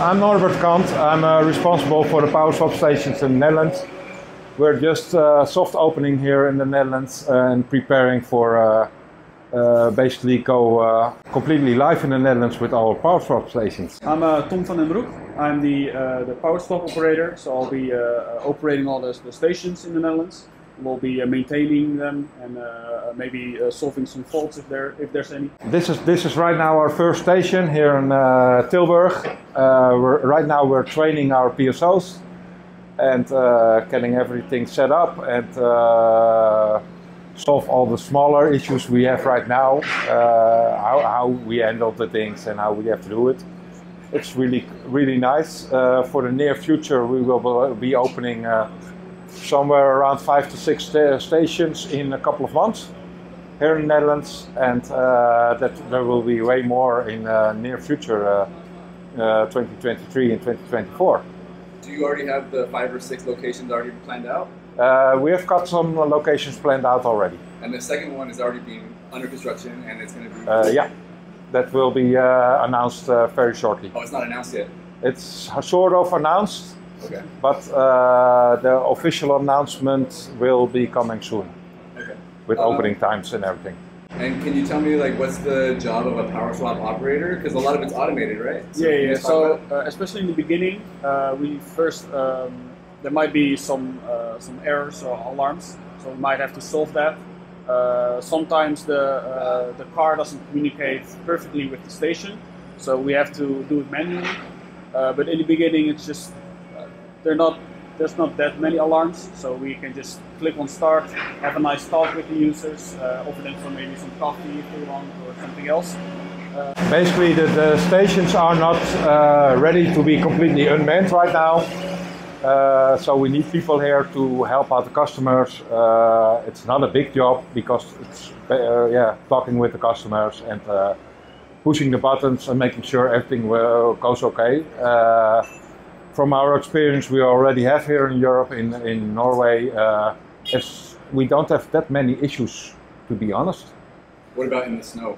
I'm Norbert and Tom. I'm responsible for the power swap stations in the Netherlands. We're just soft opening here in the Netherlands and preparing for basically go completely live in the Netherlands with our power swap stations. I'm Tom van den Broek. I'm the power swap operator, so I'll be operating all the stations in the Netherlands. We'll be maintaining them and maybe solving some faults if there's any. This is right now our first station here in Tilburg. Right now we're training our PSOs and getting everything set up and solve all the smaller issues we have right now. How we handle the things and how we have to do it. It's really nice. For the near future we will be opening somewhere around 5 to 6 stations in a couple of months here in the Netherlands, and that there will be way more in near future, 2023 and 2024. Do you already have the 5 or 6 locations already planned out? We have got some locations planned out already. And the second one is already being under construction and it's going to be... yeah, that will be announced very shortly. Oh, it's not announced yet? It's sort of announced. Okay. But the official announcement will be coming soon. Okay. With opening times and everything. And can you tell me, like, what's the job of a power swap operator? Because a lot of it's automated, right? So yeah. So especially in the beginning, we first there might be some errors or alarms, so we might have to solve that. Sometimes the car doesn't communicate perfectly with the station, so we have to do it manually. But in the beginning, it's just there's not that many alarms, so we can just click on start, have a nice talk with the users, offer them some maybe some coffee if they want or something else. Basically, the stations are not ready to be completely unmanned right now, so we need people here to help out the customers. It's not a big job because it's talking with the customers and pushing the buttons and making sure everything goes okay. From our experience we already have here in Europe, in Norway, we don't have that many issues, to be honest. What about in the snow?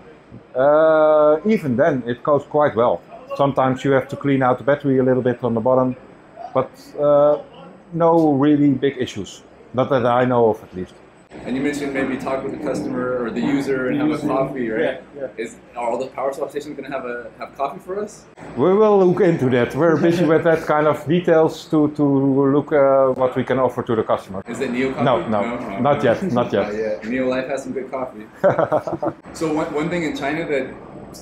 Even then it goes quite well. Sometimes you have to clean out the battery a little bit on the bottom, but no really big issues. Not that I know of, at least. And you mentioned maybe talk with the customer or the user and have a coffee, right? Yeah. Are all the power swap stations going to have coffee for us? We will look into that. We're busy with that kind of details to look what we can offer to the customer. Is it NIO coffee? No, not yet. NIO Life has some good coffee. So one thing in China that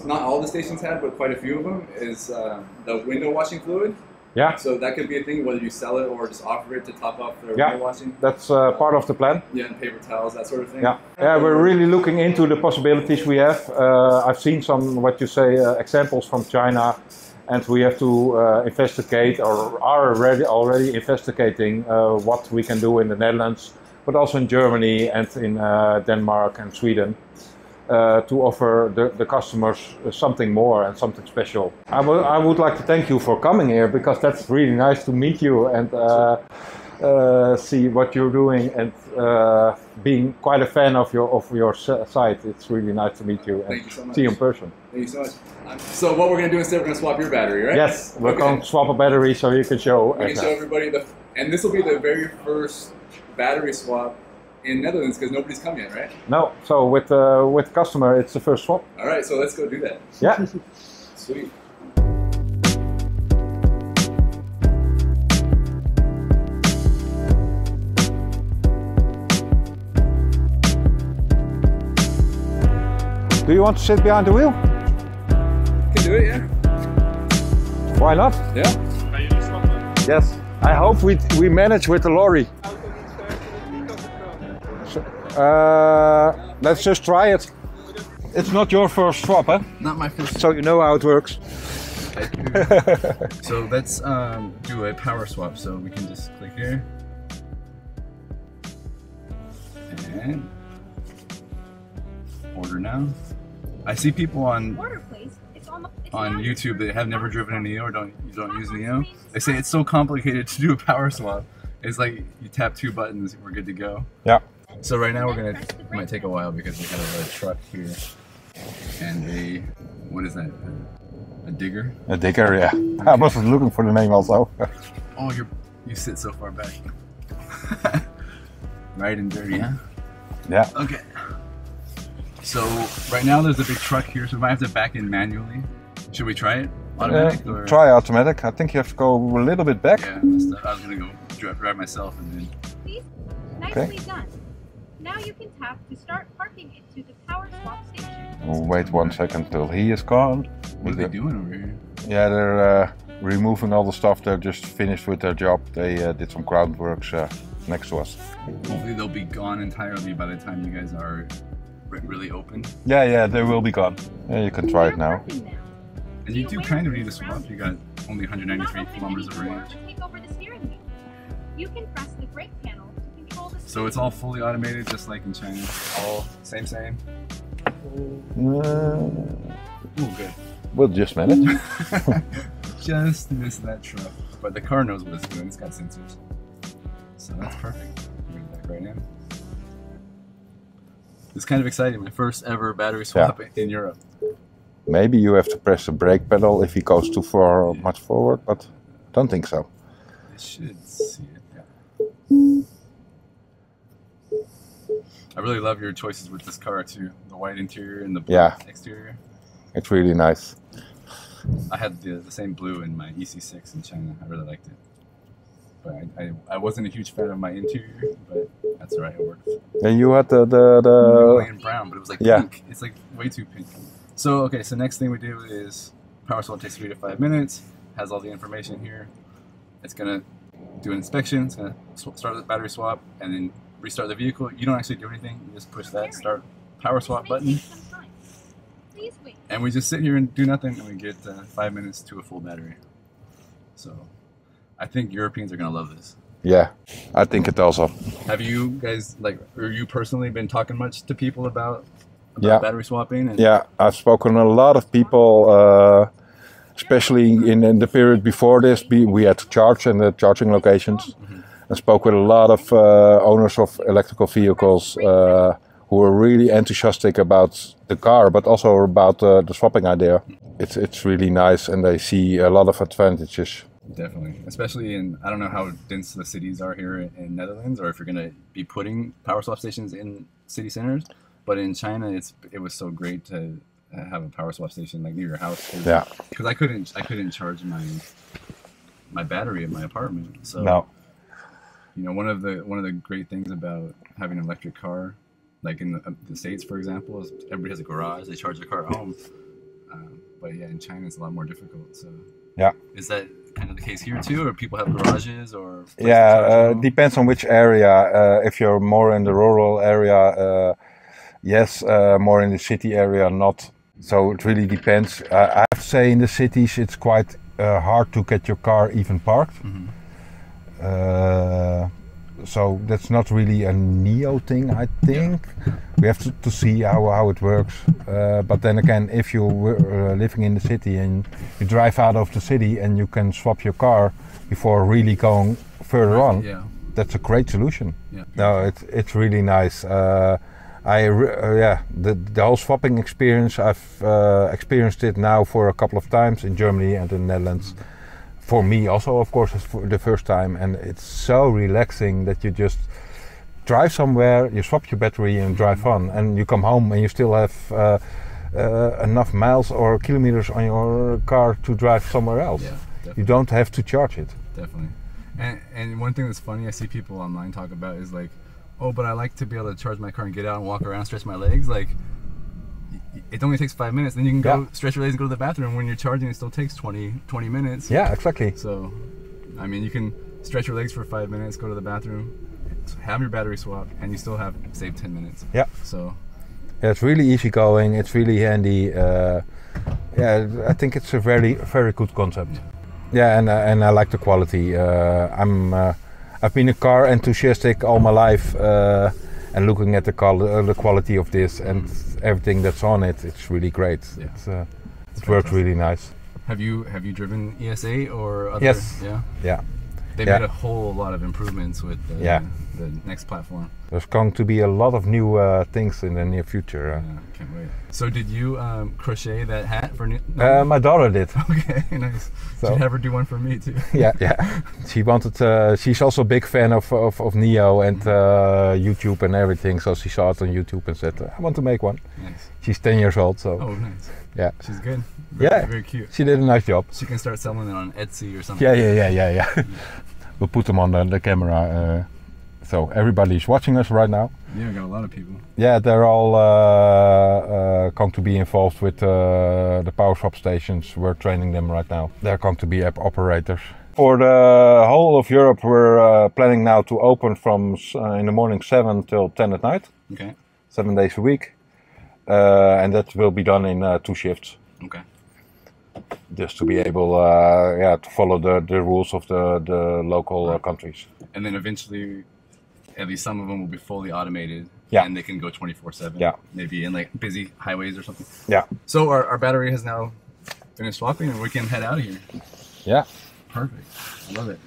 not all the stations had, but quite a few of them, is the window washing fluid. Yeah. So that could be a thing, whether you sell it or just offer it to top off their window washing. That's part of the plan. Yeah, and paper towels, that sort of thing. Yeah, we're really looking into the possibilities we have. I've seen some, what you say, examples from China, and we have to investigate, or are already investigating what we can do in the Netherlands, but also in Germany and in Denmark and Sweden. To offer the customers something more and something special. I would like to thank you for coming here, because that's really nice to meet you and see what you're doing, and being quite a fan of your site. It's really nice to meet you and so see you in person. Thank you so much. So what we're going to do instead, we're going to swap your battery, right? Yes, we're going to swap a battery so you can show. We can show everybody, and this will be the very first battery swap in Netherlands, because nobody's come yet, right? No, so with customer it's the first swap. All right, so let's go do that. Yeah. Sweet. Do you want to sit behind the wheel? Can do it, yeah. Why not? Yeah. Yes. I hope we manage with the lorry. Let's just try it. It's not your first swap, huh? Not my first. So you know how it works. So let's do a power swap. So we can just click here. And order now. I see people on YouTube that have never driven a NIO or don't use NIO. They say it's so complicated to do a power swap. It's like you tap 2 buttons, we're good to go. Yeah. So right now it might take a while because we have a truck here, and what is that? A digger? A digger, yeah. Okay. I was looking for the name also. Oh, you sit so far back. Right and dirty, huh? Yeah. Okay. So right now there's a big truck here, so we might have to back in manually. Should we try it? Automatic? Or? Try automatic. I think you have to go a little bit back. Yeah, I was gonna go drive myself and then. Please, nicely done. Now you can tap to start parking into the Power Swap Station. We'll wait 1 second till he is gone. What are they doing over here? Yeah, they're removing all the stuff. They're just finished with their job. They did some groundworks next to us. Hopefully they'll be gone entirely by the time you guys are really open. Yeah, they will be gone. Yeah, you can try it now. And you do kind of need a swap. You got only 193 kilometers of range. Take over the steering wheel. You can press the brake panel to control the. So it's all fully automated, just like in China. All same. Oh, good. We'll just manage. Just missed that truck, but the car knows what it's doing. It's got sensors, so that's perfect. Bring it back right in. It's kind of exciting. My first ever battery swap in Europe. Maybe you have to press the brake pedal if he goes too far much forward, but don't think so. I should see it. Yeah. I really love your choices with this car too. The white interior and the blue exterior. It's really nice. I had the same blue in my EC6 in China. I really liked it. But I wasn't a huge fan of my interior, but that's alright, it works. And you had the in brown, but it was like pink. It's like way too pink. So okay, so next thing we do is Power Swap takes 3 to 5 minutes, has all the information here. It's gonna do an inspection, it's gonna start the battery swap, and then restart the vehicle. You don't actually do anything, you just push that start Power Swap button. And we just sit here and do nothing, and we get 5 minutes to a full battery. So I think Europeans are gonna love this. Yeah, I think it also. Have you guys, or you personally been talking much to people about battery swapping? And yeah, I've spoken to a lot of people, especially in the period before this. We had to charge in the charging locations. I spoke with a lot of owners of electrical vehicles who were really enthusiastic about the car, but also about the swapping idea. It's really nice, and they see a lot of advantages. Definitely, especially in, I don't know how dense the cities are here in Netherlands, or if you're going to be putting power swap stations in city centers. But in China, it was so great to have a power swap station like near your house. Yeah. Because I couldn't charge my battery in my apartment. So no. You know, one of the great things about having an electric car, like in the States, for example, is everybody has a garage. They charge their car at home. But yeah, in China, it's a lot more difficult. So yeah. Is that kind of the case here too, or people have garages, or depends on which area. If you're more in the rural area, yes. More in the city area, not. So it really depends. I have to say, in the cities, it's quite hard to get your car even parked. So that's not really a NIO thing, I think. We have to see how it works. But then again, if you're living in the city and you drive out of the city and you can swap your car before really going further on, that's a great solution. Yeah. No, it's really nice. The whole swapping experience, I've experienced it now for a couple of times in Germany and in the Netherlands. For me also, of course, it's for the first time, and it's so relaxing that you just drive somewhere, you swap your battery and drive on, and you come home and you still have enough miles or kilometers on your car to drive somewhere else. Yeah, you don't have to charge it. Definitely. And one thing that's funny, I see people online talk about is like, oh, but I like to be able to charge my car and get out and walk around, stretch my legs. Like, it only takes 5 minutes, then you can go stretch your legs and go to the bathroom. When you're charging, it still takes 20 minutes. Yeah, exactly. So, I mean, you can stretch your legs for 5 minutes, go to the bathroom, have your battery swap, and you still have saved 10 minutes. Yeah. So, yeah, it's really easy going. It's really handy. I think it's a very, very good concept. Yeah, and I like the quality. I've been a car enthusiastic all my life, and looking at the quality of this and everything that's on it, it's really great. Yeah. It works really nice. Have you driven ES8 or other? Yes. Yeah. Yeah. They made a whole lot of improvements with the the next platform. There's going to be a lot of new things in the near future. Can't wait. So did you crochet that hat for my daughter did. Okay, nice. So should have her do one for me too. Yeah. She wanted. She's also a big fan of NIO and YouTube and everything. So she saw it on YouTube and said, "I want to make one." Nice. She's 10 years old, so. Oh, nice. Yeah. She's good. Very cute. She did a nice job. She can start selling it on Etsy or something. Yeah. We'll put them on the camera. So everybody's watching us right now. Yeah, we got a lot of people. Yeah, they're all going to be involved with the power swap stations. We're training them right now. They're going to be app operators. For the whole of Europe, we're planning now to open from in the morning 7 till 10 at night. Okay. 7 days a week. And that will be done in 2 shifts. Okay. Just to be able to follow the rules of the local countries. And then eventually, at least some of them will be fully automated. Yeah. And they can go 24/7. Yeah. Maybe in like busy highways or something. Yeah. So our battery has now finished swapping and we can head out of here. Yeah. Perfect. I love it.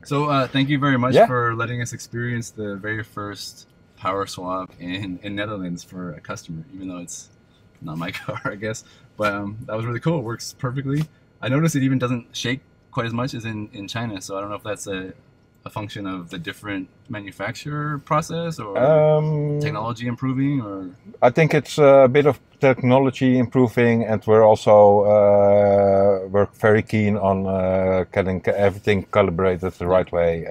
So thank you very much for letting us experience the very first power swap in Netherlands for a customer, even though it's not my car, I guess. But that was really cool. It works perfectly. I noticed it even doesn't shake quite as much as in China. So I don't know if that's a function of the different manufacturer process or technology improving, or I think it's a bit of technology improving, and we're also we're very keen on getting everything calibrated the right way.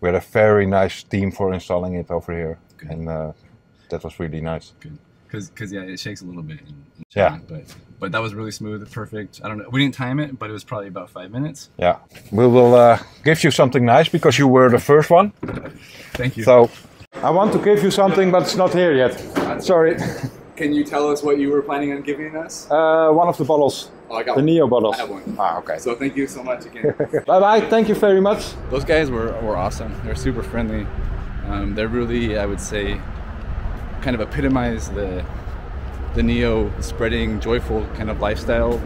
We had a very nice team for installing it over here. Good. And that was really nice. Good. Because it shakes a little bit in China, but that was really smooth, perfect. I don't know, we didn't time it, but it was probably about 5 minutes. Yeah, we will give you something nice because you were the first one. Thank you. So I want to give you something, but it's not here yet. Sorry. Can you tell us what you were planning on giving us? One of the bottles. Oh, I got the one. NIO bottles. I have one. Ah, okay. So thank you so much again. Bye bye. Thank you very much. Those guys were awesome. They're super friendly. They're really, I would say, kind of epitomize the NIO spreading joyful kind of lifestyle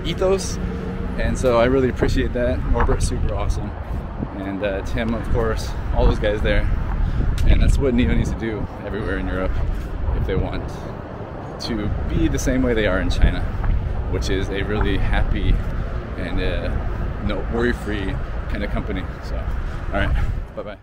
ethos, and so I really appreciate that. Norbert's super awesome, and Tim, of course, all those guys there, and that's what NIO needs to do everywhere in Europe if they want to be the same way they are in China, which is a really happy and worry-free kind of company. So, all right, bye-bye.